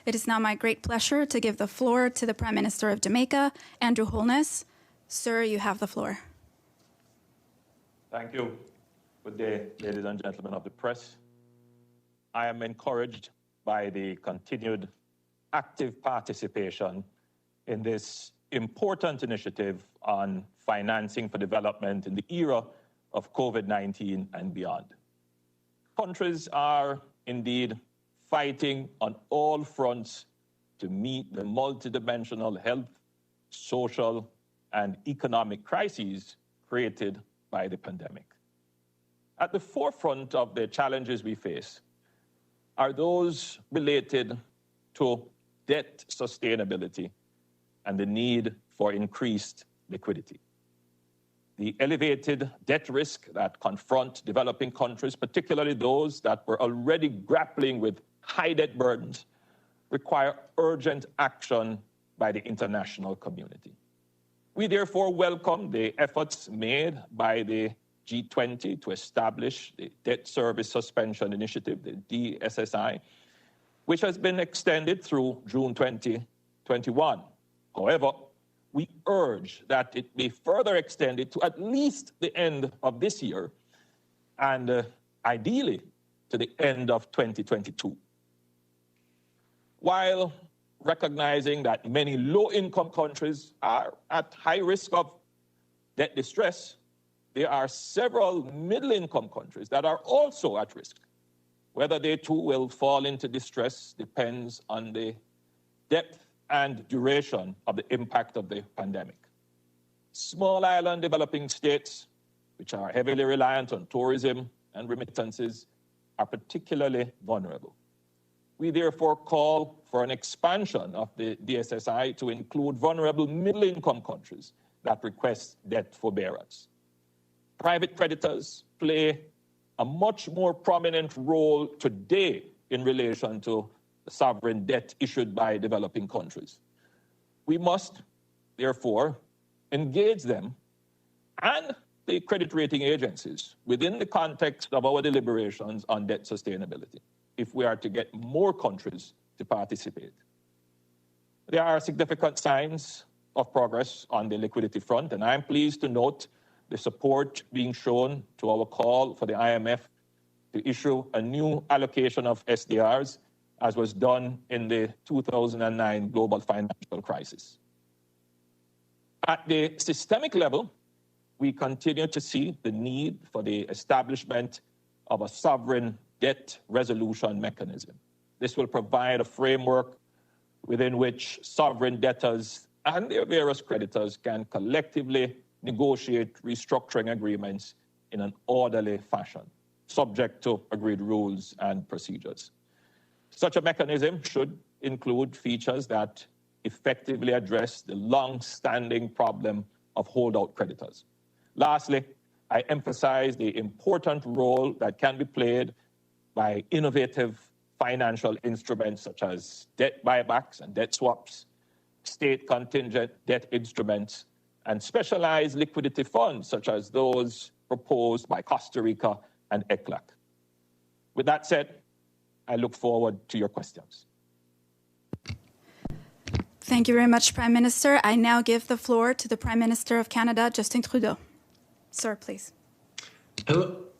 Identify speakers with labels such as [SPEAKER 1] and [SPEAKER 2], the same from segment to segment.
[SPEAKER 1] It is now my great pleasure to give the floor to the Prime Minister of Jamaica, Andrew Holness. Sir, you have the floor.
[SPEAKER 2] Thank you. Good day, ladies and gentlemen of the press. I am encouraged by the continued active participation in this important initiative on financing for development in the era of COVID-19 and beyond. Countries are indeed fighting on all fronts to meet the multidimensional health, social, and economic crises created by the pandemic. At the forefront of the challenges we face are those related to debt sustainability and the need for increased liquidity. The elevated debt risk that confront developing countries, particularly those that were already grappling with high debt burdens, require urgent action by the international community. We therefore welcome the efforts made by the G20 to establish the Debt Service Suspension Initiative, the DSSI, which has been extended through June 2021. However, we urge that it be further extended to at least the end of this year and ideally to the end of 2022. While recognizing that many low-income countries are at high risk of debt distress, there are several middle-income countries that are also at risk. Whether they too will fall into distress depends on the depth and duration of the impact of the pandemic. Small island developing states, which are heavily reliant on tourism and remittances, are particularly vulnerable. We therefore call for an expansion of the DSSI to include vulnerable middle-income countries that request debt forbearance. Private creditors play a much more prominent role today in relation to the sovereign debt issued by developing countries. We must, therefore, engage them and the credit rating agencies within the context of our deliberations on debt sustainability if we are to get more countries to participate. There are significant signs of progress on the liquidity front, and I'm pleased to note the support being shown to our call for the IMF to issue a new allocation of SDRs, as was done in the 2009 global financial crisis. At the systemic level, we continue to see the need for the establishment of a sovereign debt resolution mechanism. This will provide a framework within which sovereign debtors and their various creditors can collectively negotiate restructuring agreements in an orderly fashion, subject to agreed rules and procedures. Such a mechanism should include features that effectively address the long-standing problem of holdout creditors. Lastly, I emphasize the important role that can be played by innovative financial instruments such as debt buybacks and debt swaps, state contingent debt instruments, and specialized liquidity funds such as those proposed by Costa Rica and ECLAC. With that said, I look forward to your questions.
[SPEAKER 1] Thank you very much, Prime Minister. I now give the floor to the Prime Minister of Canada, Justin Trudeau. Sir, please.
[SPEAKER 3] Hello.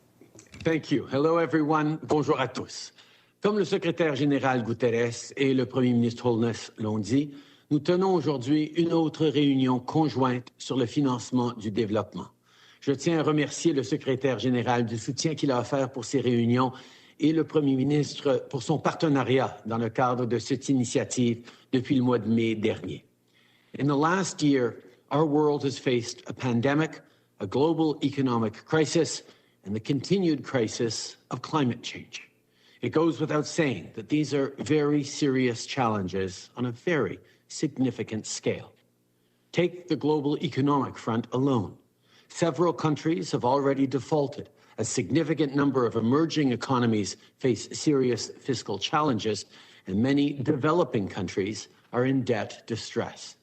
[SPEAKER 3] Thank you. Hello, everyone. Bonjour à tous. Comme le secrétaire général Guterres et le Premier ministre Holness l'ont dit, nous tenons aujourd'hui une autre réunion conjointe sur le financement du développement. Je tiens à remercier le secrétaire général du soutien qu'il a offert pour ces réunions et le Premier ministre pour son partenariat dans le cadre de cette initiative depuis le mois de mai dernier. In the last year, our world has faced a pandemic, a global economic crisis, and the continued crisis of climate change. It goes without saying that these are very serious challenges on a very significant scale. Take the global economic front alone. Several countries have already defaulted. A significant number of emerging economies face serious fiscal challenges, and many developing countries are in debt distress.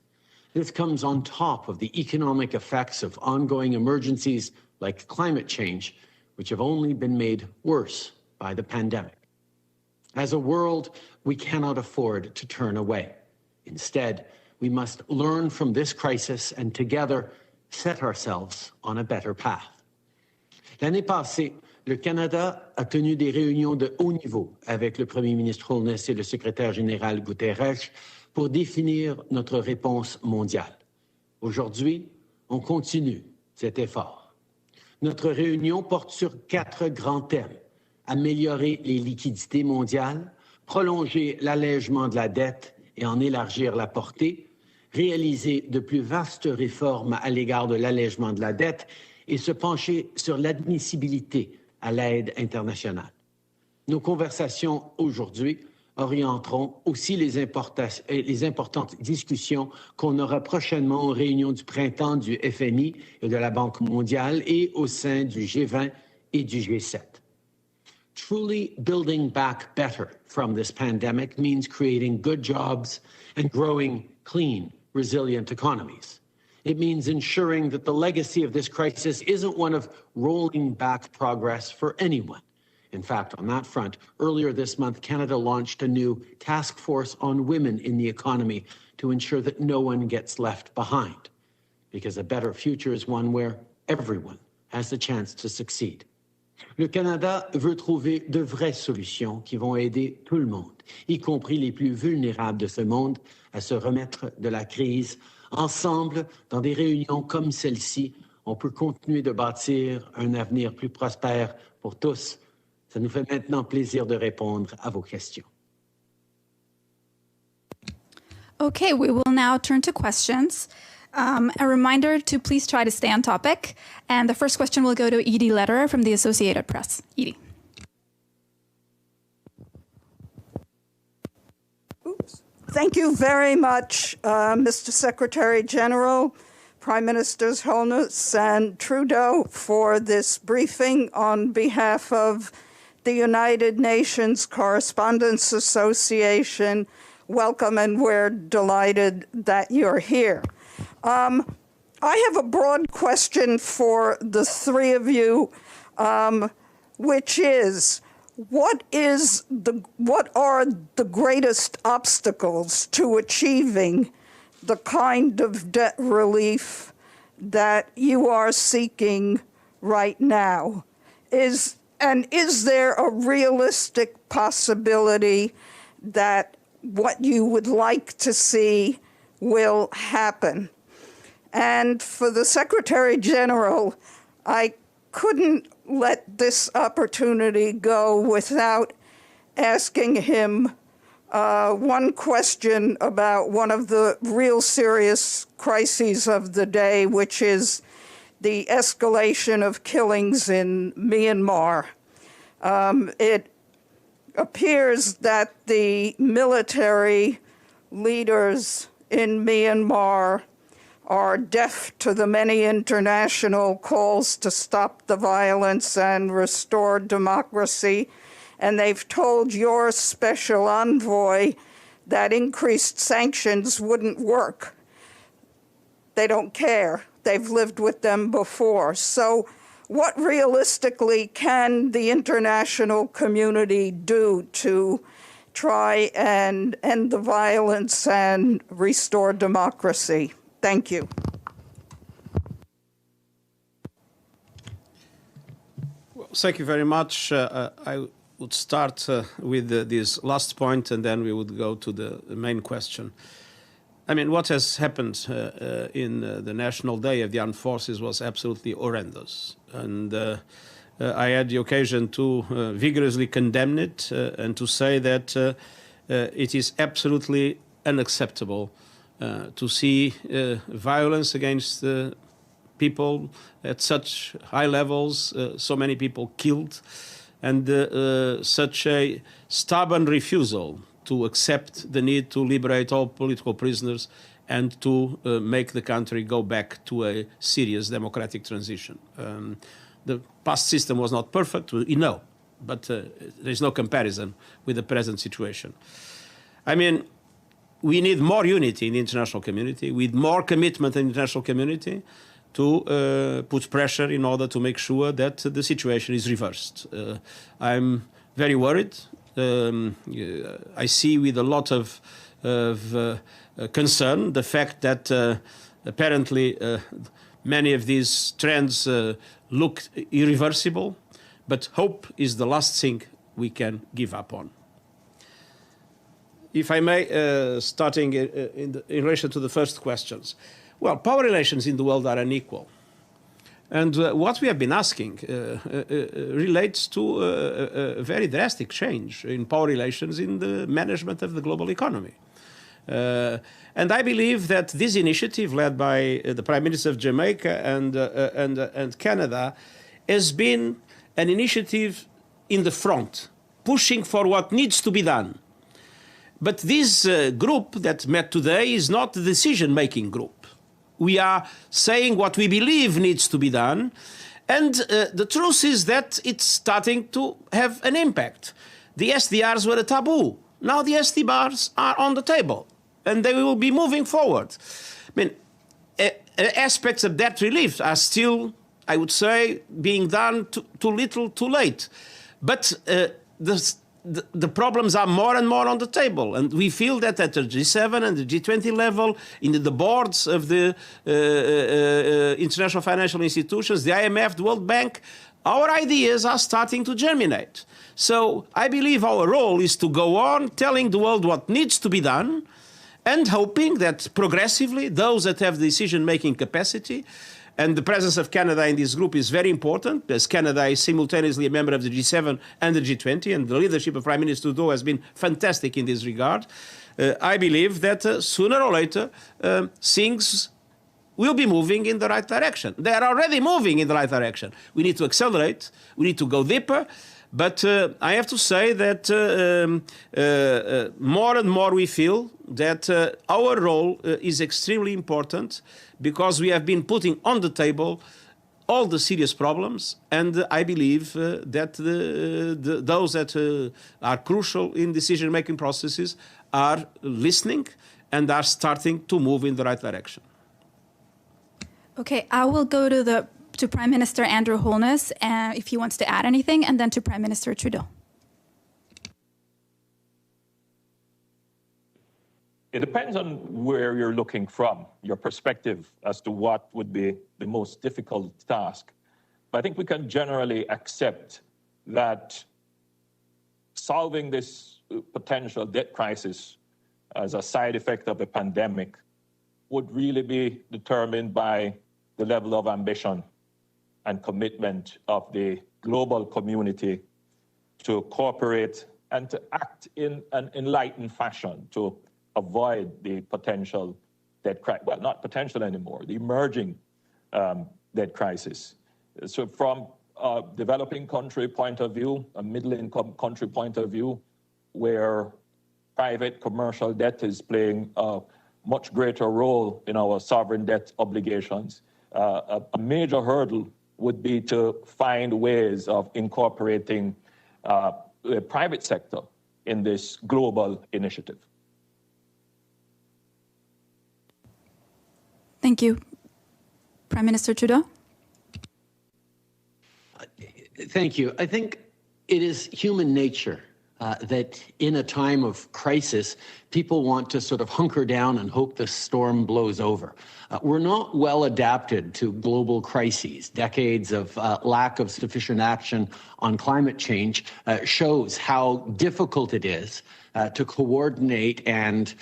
[SPEAKER 3] This comes on top of the economic effects of ongoing emergencies like climate change, which have only been made worse by the pandemic. As a world, we cannot afford to turn away. Instead, we must learn from this crisis and together set ourselves on a better path. L'année passée, le Canada a tenu des réunions de haut niveau avec le Premier ministre Holness et le secrétaire général Guterres pour définir notre réponse mondiale. Aujourd'hui, on continue cet effort. Notre réunion porte sur 4 grands thèmes: améliorer les liquidités mondiales, prolonger l'allègement de la dette et en élargir la portée, réaliser de plus vastes réformes à l'égard de l'allègement de la dette et se pencher sur l'admissibilité à l'aide internationale. Nos conversations aujourd'hui orienteront aussi les importantes discussions qu'on aura prochainement aux réunions du printemps du FMI et de la Banque mondiale et au sein du G20 et du G7. Truly building back better from this pandemic means creating good jobs and growing clean, resilient economies. It means ensuring that the legacy of this crisis isn't one of rolling back progress for anyone. In fact, on that front, earlier this month, Canada launched a new task force on women in the economy to ensure that no one gets left behind, because a better future is one where everyone has the chance to succeed. Le Canada veut trouver de vraies solutions qui vont aider tout le monde, y compris les plus vulnérables de ce monde, à se remettre de la crise. Ensemble, dans des réunions comme celle-ci, on peut continuer de bâtir un avenir plus prospère pour tous. Ça nous fait maintenant plaisir de répondre à vos questions.
[SPEAKER 1] Okay, we will now turn to questions. A reminder to please try to stay on topic. And the first question will go to Edie Lederer from the Associated Press. Edie.
[SPEAKER 4] Oops. Thank you very much, Mr. Secretary General, Prime Ministers Holness and Trudeau, for this briefing on behalf of the United Nations Correspondents Association. Welcome, and we're delighted that you're here. I have a broad question for the three of you, which is, what are the greatest obstacles to achieving the kind of debt relief that you are seeking right now? Is there a realistic possibility that what you would like to see will happen? And for the Secretary General, I couldn't let this opportunity go without asking him one question about one of the real serious crises of the day, which is the escalation of killings in Myanmar. It appears that the military leaders in Myanmar are deaf to the many international calls to stop the violence and restore democracy, and they've told your special envoy that increased sanctions wouldn't work. They don't care. They've lived with them before. So what realistically can the international community do to try and end the violence and restore democracy? Thank you.
[SPEAKER 5] Well, thank you very much. I would start with this last point, and then we would go to the main question. I mean, what has happened in the National Day of the Armed Forces was absolutely horrendous. And I had the occasion to vigorously condemn it and to say that it is absolutely unacceptable to see violence against people at such high levels, so many people killed, and such a stubborn refusal to accept the need to liberate all political prisoners and to make the country go back to a serious democratic transition. The past system was not perfect, we know, but there's no comparison with the present situation. I mean, we need more unity in the international community, with more commitment in the international community to put pressure in order to make sure that the situation is reversed. I'm very worried I see with a lot of concern the fact that apparently many of these trends look irreversible, but hope is the last thing we can give up on. If I may, starting in relation to the first questions. Well, power relations in the world are unequal. And what we have been asking relates to a very drastic change in power relations in the management of the global economy. And I believe that this initiative led by the Prime Minister of Jamaica and Canada has been an initiative in the front, pushing for what needs to be done. But this group that met today is not the decision-making group. We are saying what we believe needs to be done, and the truth is that it's starting to have an impact. The SDRs were a taboo. Now the SDRs are on the table, and they will be moving forward. I mean, aspects of debt relief are still, I would say, being done too little, too late. But the problems are more and more on the table, and we feel that at the G7 and the G20 level, in the boards of the international financial institutions, the IMF, the World Bank, our ideas are starting to germinate. So I believe our role is to go on telling the world what needs to be done and hoping that progressively those that have decision-making capacity, and the presence of Canada in this group is very important, as Canada is simultaneously a member of the G7 and the G20, and the leadership of Prime Minister Trudeau has been fantastic in this regard. I believe that sooner or later things will be moving in the right direction. They are already moving in the right direction. We need to accelerate, we need to go deeper, but I have to say that more and more we feel that our role is extremely important, because we have been putting on the table all the serious problems, and I believe that those that are crucial in decision-making processes are listening and are starting to move in the right direction.
[SPEAKER 1] Okay, I will go to Prime Minister Andrew Holness if he wants to add anything, and then to Prime Minister Trudeau.
[SPEAKER 2] It depends on where you're looking from, your perspective as to what would be the most difficult task. But I think we can generally accept that solving this potential debt crisis as a side effect of the pandemic would really be determined by the level of ambition and commitment of the global community to cooperate and to act in an enlightened fashion to avoid the potential debt crisis, well, not potential anymore, the emerging debt crisis. So from a developing country point of view, a middle-income country point of view, where private commercial debt is playing a much greater role in our sovereign debt obligations, a major hurdle would be to find ways of incorporating the private sector in this global initiative.
[SPEAKER 1] Thank you. Prime Minister Trudeau?
[SPEAKER 3] Thank you. I think it is human nature that in a time of crisis, people want to sort of hunker down and hope the storm blows over. We're not well adapted to global crises. Decades of lack of sufficient action on climate change shows how difficult it is to coordinate and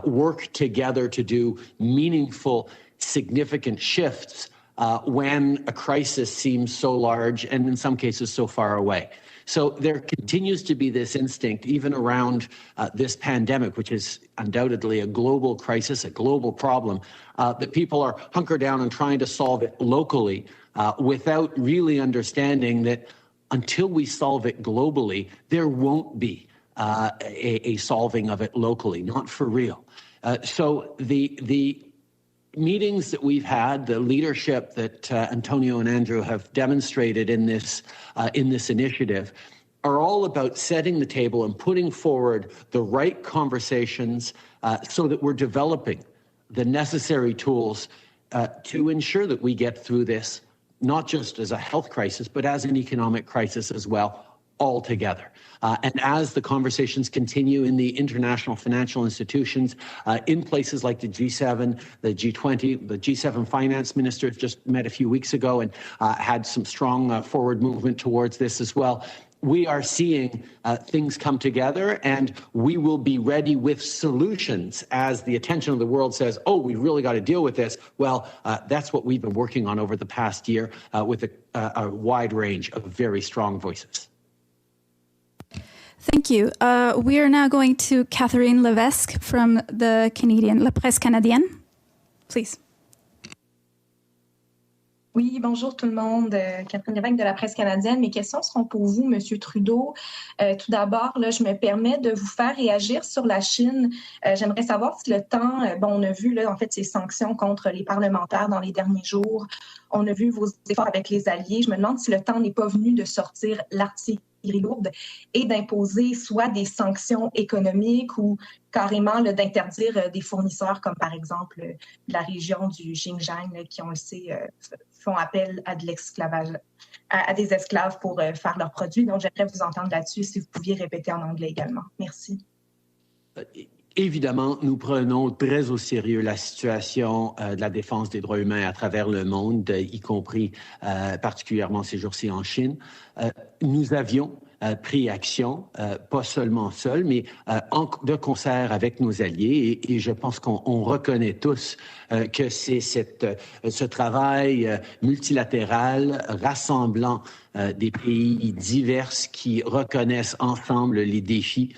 [SPEAKER 3] work together to do meaningful, significant shifts when a crisis seems so large and in some cases so far away. So there continues to be this instinct, even around this pandemic, which is undoubtedly a global crisis, a global problem, that people are hunkered down and trying to solve it locally without really understanding that until we solve it globally, there won't be a solving of it locally, not for real. So the meetings that we've had, the leadership that Antonio and Andrew have demonstrated in this initiative, are all about setting the table and putting forward the right conversations so that we're developing the necessary tools to ensure that we get through this, not just as a health crisis, but as an economic crisis as well, all together. And as the conversations continue in the international financial institutions, in places like the G7, the G20, the G7 finance ministers just met a few weeks ago and had some strong forward movement towards this as well. We are seeing things come together, and we will be ready with solutions as the attention of the world says, oh, we really got to deal with this. Well, that's what we've been working on over the past year with a wide range of very strong voices.
[SPEAKER 1] Thank you. We are now going to Catherine Levesque from the Canadian La Presse Canadienne. Please.
[SPEAKER 6] Oui, bonjour tout le monde. Catherine Levesque de la Presse canadienne. Mes questions seront pour vous, Monsieur Trudeau. Tout d'abord, là, je me permets de vous faire réagir sur la Chine. J'aimerais savoir si le temps, on a vu là, en fait, ces sanctions contre les parlementaires dans les derniers jours. On a vu vos efforts avec les alliés. Je me demande si le temps n'est pas venu de sortir l'artillerie lourde et d'imposer soit des sanctions économiques ou carrément d'interdire des fournisseurs comme par exemple la région du Xinjiang là, qui, on le sait, font appel à de l'esclavage, à des esclaves pour faire leurs produits. Donc, j'aimerais vous entendre là-dessus si vous pouviez répéter en anglais également. Merci.
[SPEAKER 3] Évidemment, nous prenons très au sérieux la situation de la défense des droits humains à travers le monde, y compris particulièrement ces jours-ci en Chine. Nous avions pris action, pas seulement seuls, mais de concert avec nos alliés. Et je pense qu'on reconnaît tous que c'est ce travail multilatéral rassemblant des pays divers qui reconnaissent ensemble les défis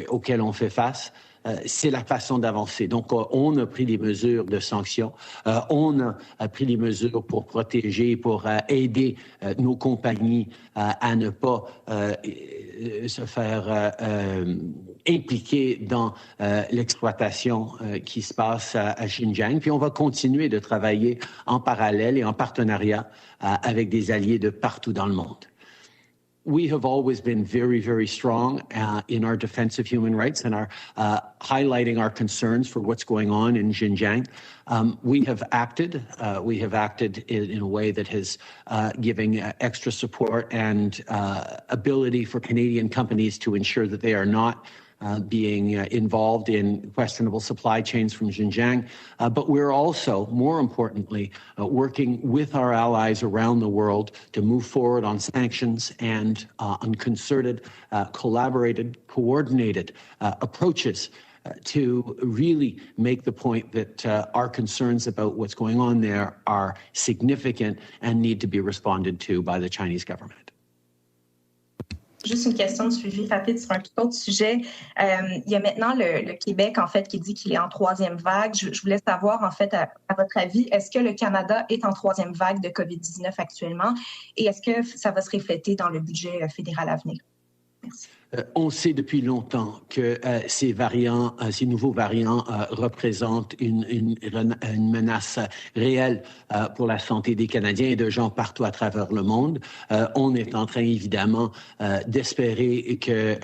[SPEAKER 3] auxquels on fait face, c'est la façon d'avancer. Donc, on a pris des mesures de sanctions, on a pris des mesures pour protéger, pour aider nos compagnies à ne pas se faire impliquer dans l'exploitation qui se passe à Xinjiang. Puis, on va continuer de travailler en parallèle et en partenariat avec des alliés de partout dans le monde. We have always been very, very strong in our defense of human rights and our highlighting our concerns for what's going on in Xinjiang. We have acted in a way that has giving extra support and ability for Canadian companies to ensure that they are not being involved in questionable supply chains from Xinjiang. But we're also, more importantly, working with our allies around the world to move forward on sanctions and on concerted, collaborated, coordinated approaches to really make the point that our concerns about what's going on there are significant and need to be responded to by the Chinese government.
[SPEAKER 6] Juste une question de suivi rapide sur un tout autre sujet. Il y a maintenant le Québec, en fait, qui dit qu'il est en troisième vague. Je voulais savoir, en fait, à votre avis, est-ce que le Canada est en troisième vague de COVID-19 actuellement? Et est-ce que ça va se refléter dans le budget fédéral à venir? Merci.
[SPEAKER 3] On sait depuis longtemps que ces nouveaux variants représentent une menace réelle pour la santé des Canadiens et de gens partout à travers le monde. On est en train, évidemment, d'espérer que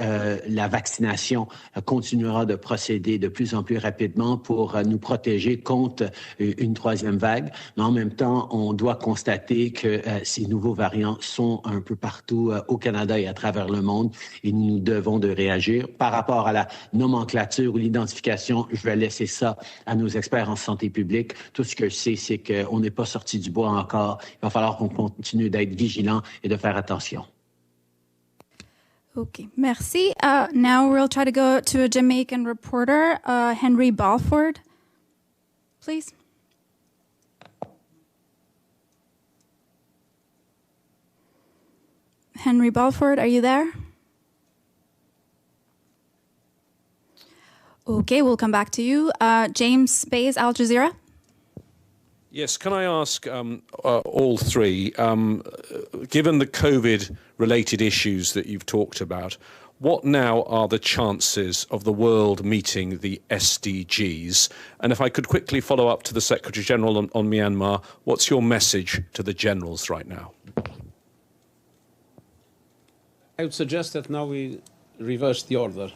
[SPEAKER 3] la vaccination continuera de procéder de plus en plus rapidement pour nous protéger contre une troisième vague. Mais en même temps, on doit constater que ces nouveaux variants sont un peu partout au Canada et à travers le monde. Et nous devons de réagir. Par rapport à la nomenclature ou l'identification, je vais laisser ça à nos experts en santé publique. Tout ce que je sais, c'est qu'on n'est pas sorti du bois encore. Il va falloir qu'on continue d'être vigilant et de faire attention.
[SPEAKER 1] Okay, merci. Now we'll try to go to a Jamaican reporter, Henry Balford, please. Henry Balford, are you there? Okay, we'll come back to you. James Bays, Al Jazeera.
[SPEAKER 7] Yes, can I ask all three, given the COVID-related issues that you've talked about, what now are the chances of the world meeting the SDGs? And if I could quickly follow up to the Secretary-General on Myanmar, what's your message to the generals right now?
[SPEAKER 5] I would suggest that now we reverse the order.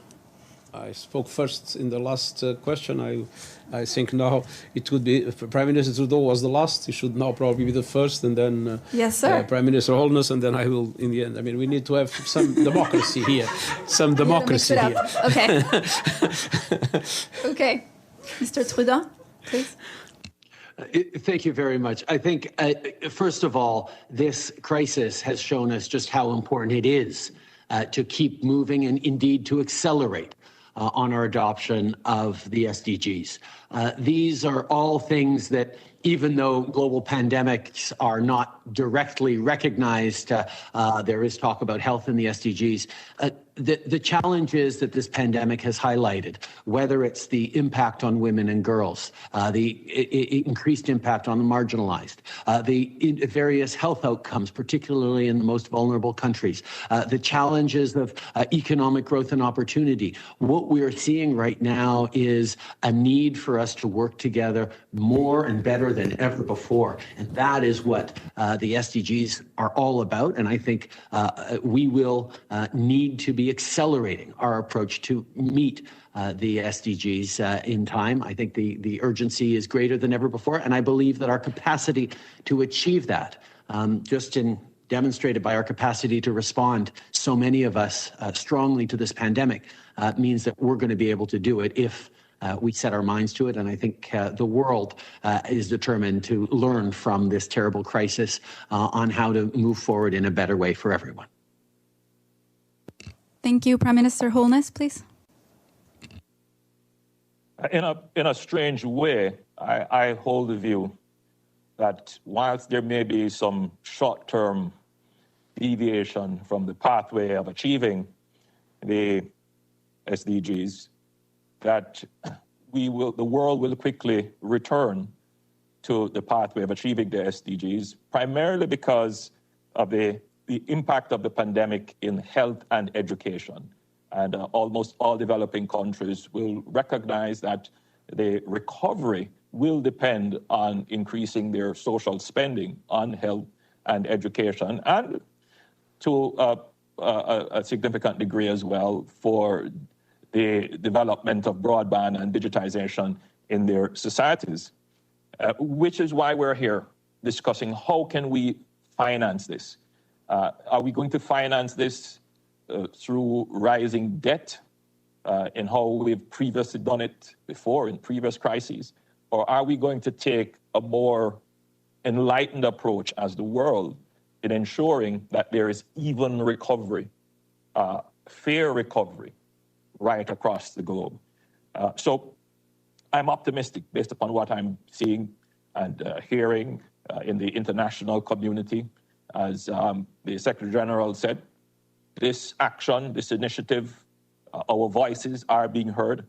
[SPEAKER 5] I spoke first in the last question. I think now it would be Prime Minister Trudeau was the last. He should now probably be the first, and then
[SPEAKER 1] yes, sir.
[SPEAKER 5] Prime Minister Holness, and then I will in the end. I mean, we need to have some democracy here. Some democracy here.
[SPEAKER 1] Okay. Okay, Mr. Trudeau, please.
[SPEAKER 3] Thank you very much. I think, first of all, this crisis has shown us just how important it is to keep moving and indeed to accelerate on our adoption of the SDGs. These are all things that, even though global pandemics are not directly recognized, there is talk about health in the SDGs. The challenges that this pandemic has highlighted, whether it's the impact on women and girls, the increased impact on the marginalized, the various health outcomes, particularly in the most vulnerable countries, the challenges of economic growth and opportunity. What we are seeing right now is a need for us to work together more and better than ever before. And that is what the SDGs are all about. And I think we will need to be accelerating our approach to meet the SDGs in time. I think the urgency is greater than ever before. And I believe that our capacity to achieve that, demonstrated by our capacity to respond, so many of us strongly to this pandemic, means that we're going to be able to do it if we set our minds to it. And I think the world is determined to learn from this terrible crisis on how to move forward in a better way for everyone.
[SPEAKER 1] Thank you. Prime Minister Holness, please.
[SPEAKER 2] In a strange way, I hold the view that whilst there may be some short-term deviation from the pathway of achieving the SDGs, that the world will quickly return to the pathway of achieving the SDGs, primarily because of the impact of the pandemic in health and education. And almost all developing countries will recognize that the recovery will depend on increasing their social spending on health and education, and to a significant degree as well for the development of broadband and digitization in their societies, which is why we're here discussing how can we finance this. Are we going to finance this through rising debt in how we've previously done it before in previous crises? Or are we going to take a more enlightened approach as the world in ensuring that there is even recovery, fair recovery right across the globe? So I'm optimistic based upon what I'm seeing and hearing in the international community. As the Secretary General said, this action, this initiative, our voices are being heard,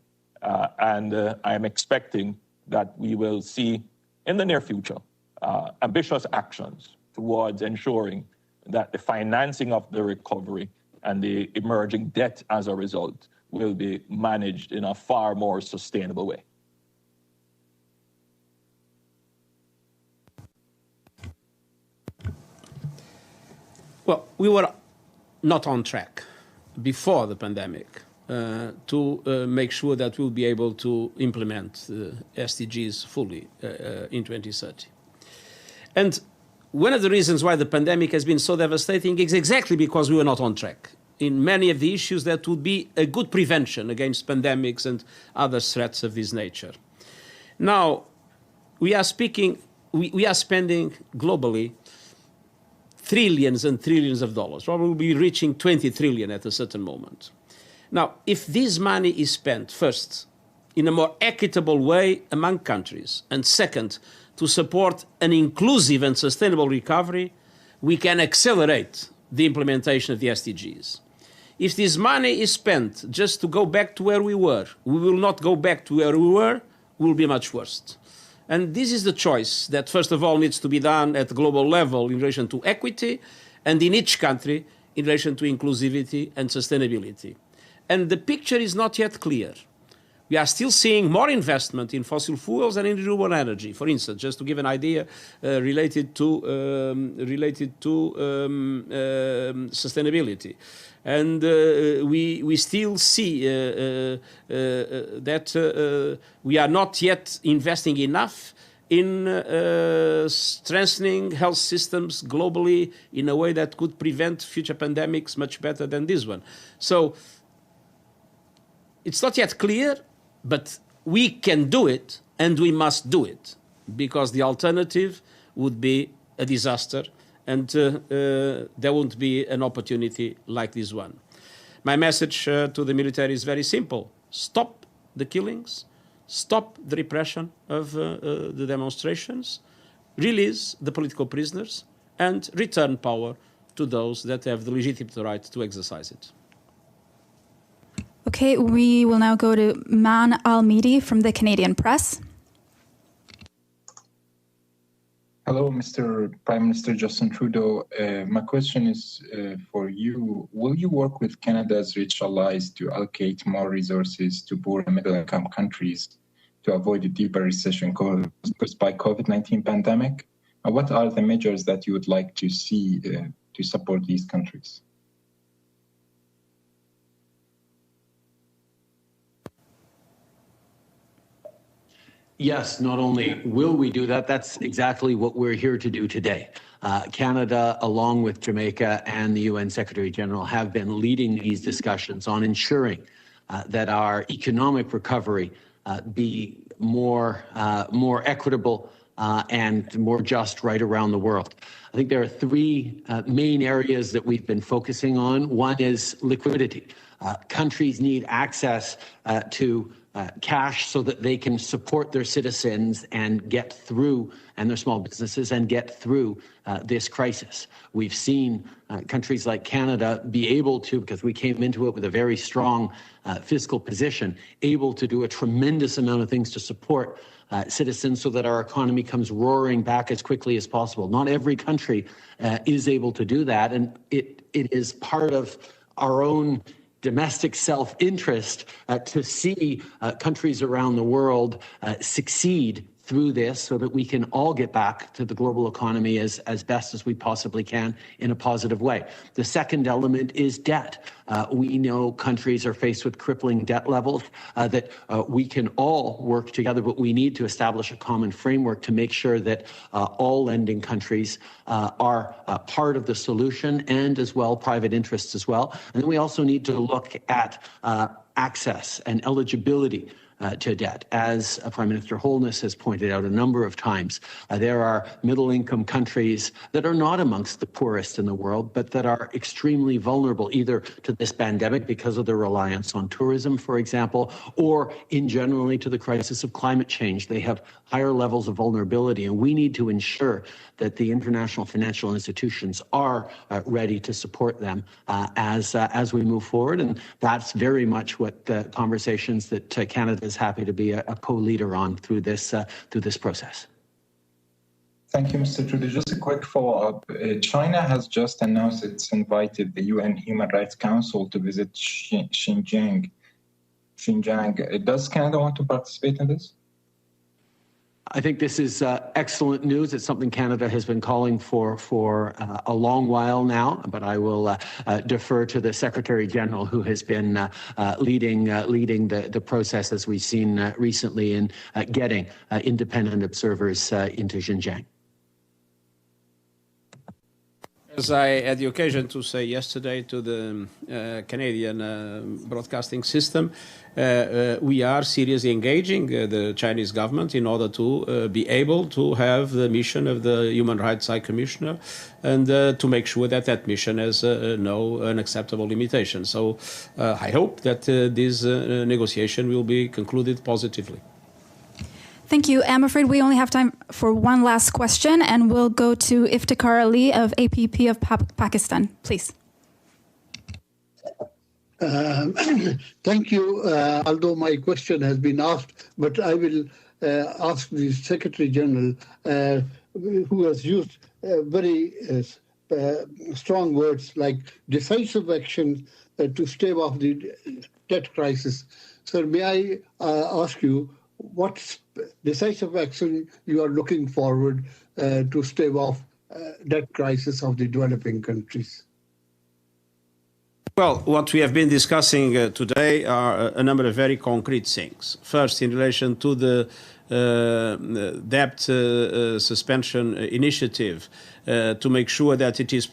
[SPEAKER 2] and I'm expecting that we will see in the near future ambitious actions towards ensuring that the financing of the recovery and the emerging debt as a result will be managed in a far more sustainable way.
[SPEAKER 5] Well, we were not on track before the pandemic to make sure that we'll be able to implement SDGs fully in 2030. And one of the reasons why the pandemic has been so devastating is exactly because we were not on track in many of the issues that would be a good prevention against pandemics and other threats of this nature. Now, we are spending globally trillions and trillions of dollars, probably reaching 20 trillion at a certain moment. Now, if this money is spent, first, in a more equitable way among countries, and second, to support an inclusive and sustainable recovery, we can accelerate the implementation of the SDGs. If this money is spent just to go back to where we were, we will not go back to where we were, we will be much worse. And this is the choice that, first of all, needs to be done at the global level in relation to equity, and in each country in relation to inclusivity and sustainability. And the picture is not yet clear. we are still seeing more investment in fossil fuels and in renewable energy. For instance, just to give an idea related to sustainability. And we still see that we are not yet investing enough in strengthening health systems globally in a way that could prevent future pandemics much better than this one. So it's not yet clear, but we can do it and we must do it, because the alternative would be a disaster, and there won't be an opportunity like this one. My message to the military is very simple. Stop the killings, stop the repression of the demonstrations, release the political prisoners, and return power to those that have the legitimate right to exercise it.
[SPEAKER 1] Okay, we will now go to Man Al-Midi from the Canadian Press.
[SPEAKER 8] Hello, Mr. Prime Minister Justin Trudeau. My question is for you. Will you work with Canada's rich allies to allocate more resources to poor and middle-income countries to avoid a deeper recession caused by COVID-19 pandemic? And what are the measures that you would like to see to support these countries?
[SPEAKER 3] Yes, not only will we do that, that's exactly what we're here to do today. Canada, along with Jamaica and the UN Secretary General, have been leading these discussions on ensuring that our economic recovery be more equitable and more just right around the world. I think there are three main areas that we've been focusing on. One is liquidity. Countries need access to cash so that they can support their citizens and get through, and their small businesses, and get through this crisis. We've seen countries like Canada be able to, because we came into it with a very strong fiscal position, able to do a tremendous amount of things to support citizens so that our economy comes roaring back as quickly as possible. Not every country is able to do that, and it is part of our own domestic self-interest to see countries around the world succeed through this so that we can all get back to the global economy as best as we possibly can in a positive way. The second element is debt. We know countries are faced with crippling debt levels that we can all work together, but we need to establish a common framework to make sure that all lending countries are part of the solution, and as well private interests as well. And then we also need to look at access and eligibility to debt. As Prime Minister Holness has pointed out a number of times, there are middle-income countries that are not amongst the poorest in the world, but that are extremely vulnerable either to this pandemic because of their reliance on tourism, for example, or in generally to the crisis of climate change. They have higher levels of vulnerability, and we need to ensure that the international financial institutions are ready to support them as we move forward. And that's very much what the conversations that Canada is happy to be a co-leader on through this process.
[SPEAKER 8] Thank you, Mr. Trudeau. Just a quick follow-up. China has just announced it's invited the UN Human Rights Council to visit Xinjiang. Does Canada want to participate in this?
[SPEAKER 3] I think this is excellent news. It's something Canada has been calling for a long while now, but I will defer to the Secretary General, who has been leading the process, as we've seen recently, in getting independent observers into Xinjiang.
[SPEAKER 5] As I had the occasion to say yesterday to the Canadian broadcasting system, we are seriously engaging the Chinese government in order to be able to have the mission of the Human Rights High Commissioner, and to make sure that that mission has no unacceptable limitations. So I hope that this negotiation will be concluded positively.
[SPEAKER 1] Thank you. I'm afraid we only have time for one last question, and we'll go to Iftikhar Ali of APP of Pakistan. Please.
[SPEAKER 9] Thank you. Although my question has been asked, but I will ask the Secretary General, who has used very strong words like decisive action to stave off the debt crisis. Sir, may I ask you what decisive action you are looking forward to stave off debt crisis of the developing countries?
[SPEAKER 5] Well, what we have been discussing today are a number of very concrete things. First, in relation to the debt suspension initiative, to make sure that it is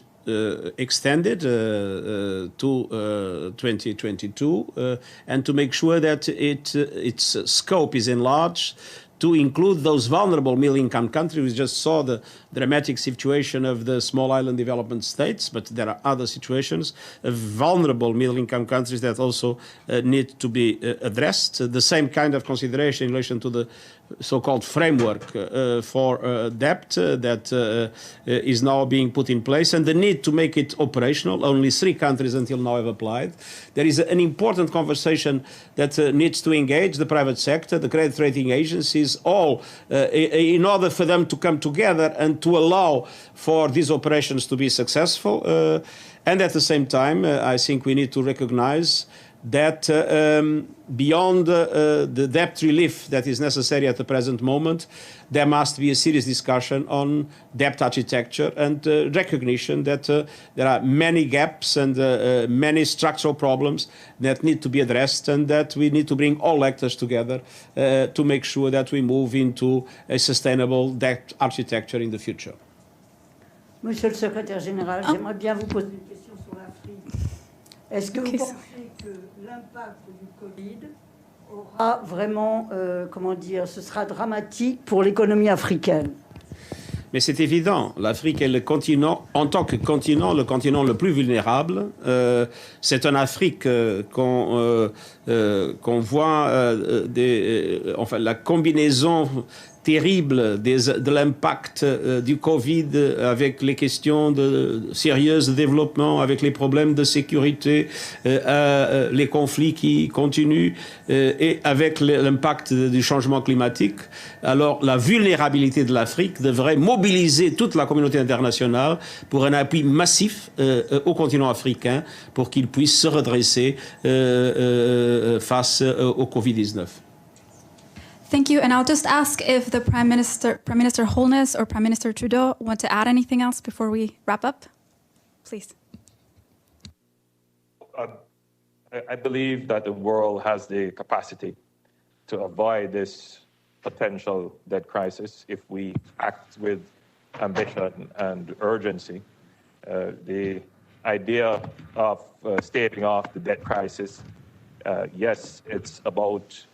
[SPEAKER 5] extended to 2022 and to make sure that its scope is enlarged to include those vulnerable middle-income countries. We just saw the dramatic situation of the small island development states, but there are other situations of vulnerable middle-income countries that also need to be addressed. The same kind of consideration in relation to the so-called framework for debt that is now being put in place, and the need to make it operational. Only 3 countries until now have applied. There is an important conversation that needs to engage the private sector, the credit rating agencies, all in order for them to come together and to allow for these operations to be successful. And at the same time, I think we need to recognize that beyond the debt relief that is necessary at the present moment, there must be a serious discussion on debt architecture and recognition that there are many gaps and many structural problems that need to be addressed, and that we need to bring all actors together to make sure that we move into a sustainable debt architecture in the future.
[SPEAKER 10] Monsieur le secrétaire général, j'aimerais bien vous poser une question sur l'Afrique. Est-ce que vous pensez que l'impact du Covid aura vraiment, comment dire, ce sera dramatique pour l'économie africaine?
[SPEAKER 5] Mais c'est évident, l'Afrique est le continent, en tant que continent, le continent le plus vulnérable. C'est en Afrique qu'on voit enfin, la combinaison terrible de l'impact du Covid avec les questions sérieuses de développement, avec les problèmes de sécurité, les conflits qui continuent et avec l'impact du changement climatique. Alors la vulnérabilité de l'Afrique devrait mobiliser toute la communauté internationale pour un appui massif au continent africain pour qu'il puisse se redresser face au Covid-19.
[SPEAKER 1] Thank you. And I'll just ask if the Prime Minister Holness or Prime Minister Trudeau want to add anything else before we wrap up. Please.
[SPEAKER 2] I believe that the world has the capacity to avoid this potential debt crisis if we act with ambition and urgency. The idea of staving off the debt crisis, yes, it's about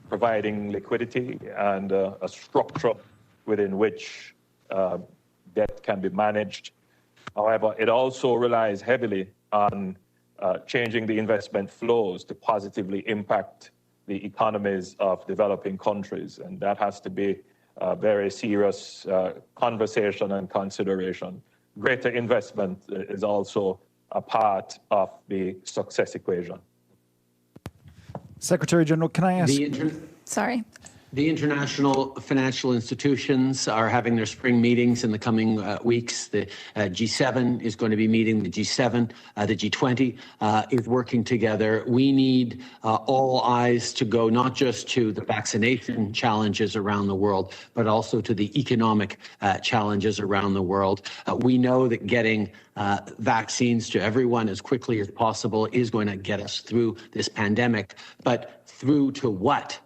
[SPEAKER 2] providing liquidity and a structure within which debt can be managed. However, it also relies heavily on changing the investment flows to positively impact the economies of developing countries. And that has to be a very serious conversation and consideration. Greater investment is also a part of the success equation.
[SPEAKER 11] Secretary General, can I ask?
[SPEAKER 1] Sorry.
[SPEAKER 3] The international financial institutions are having their spring meetings in the coming weeks. The G7 is going to be meeting, the G7, the G20 is working together. We need all eyes to go not just to the vaccination challenges around the world, but also to the economic challenges around the world. We know that getting vaccines to everyone as quickly as possible is going to get us through this pandemic, but through to what?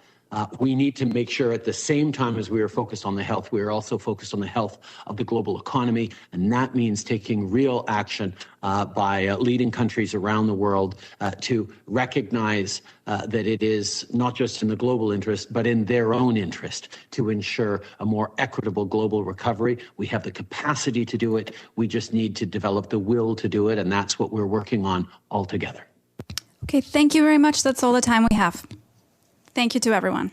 [SPEAKER 3] We need to make sure at the same time as we are focused on the health, we are also focused on the health of the global economy. And that means taking real action by leading countries around the world to recognize that it is not just in the global interest, but in their own interest to ensure a more equitable global recovery. We have the capacity to do it. We just need to develop the will to do it. And that's what we're working on all together.
[SPEAKER 1] Okay, thank you very much. That's all the time we have. Thank you to everyone.